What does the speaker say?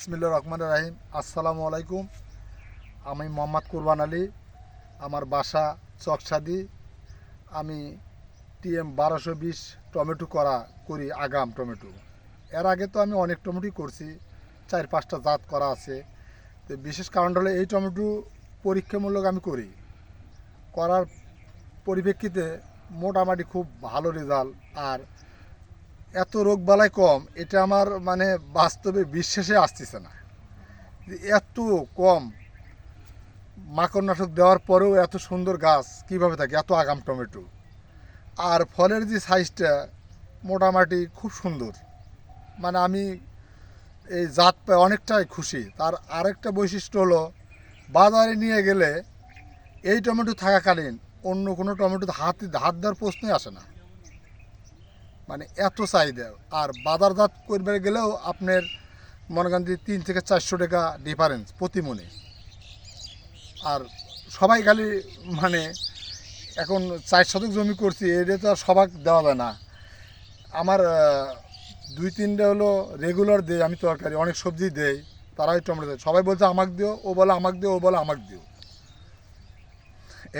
বিসমিল্লাহির রহমানির রহিম। আসসালামু আলাইকুম। আমি মোহাম্মদ কুরবান আলী। আমার বাসা চকসাদি। আমি TM 1220 টমেটো করি, আগাম টমেটো। এর আগে তো আমি অনেক টমেটোই করছি, 4-5টা জাত করা আছে। তো বিশেষ কারণ হলো এই টমেটো পরীক্ষামূলক আমি করার পরিপ্রেক্ষিতে মোটামুটি খুব ভালো রেজাল্ট। আর এত রোগবালাই কম, এটা আমার মানে বাস্তবে বিশ্বাসে আসতেছে না যে এত কম মাকড়নাশক দেওয়ার পরেও এত সুন্দর গাছ কিভাবে থাকে, এত আগাম টমেটো। আর ফলের যে সাইজটা মোটামুটি খুব সুন্দর। মানে আমি এই জাত পাই অনেকটাই খুশি। তার আরেকটা বৈশিষ্ট্য হলো, বাজারে নিয়ে গেলে এই টমেটো থাকাকালীন অন্য কোনো টমেটো হাত হাত দেওয়ার প্রশ্নই আসে না। মানে এত চাহিদা। আর বাজারজাত করবে গেলেও আপনার মনে করেন যে 300 থেকে 400 টাকা ডিফারেন্স প্রতি মনে। আর সবাই খালি মানে এখন 4 শতক জমি করছি, এটা তো আর সবাক দেওয়া যায় না। আমার 2-3টা হলো রেগুলার দেয়, আমি তরকারি অনেক সবজি দেই, তারাই টমেটো দেয়। সবাই বলছে আমাকে দিও, ও বলে আমাকে দিও, ও বলে আমাকে দিও।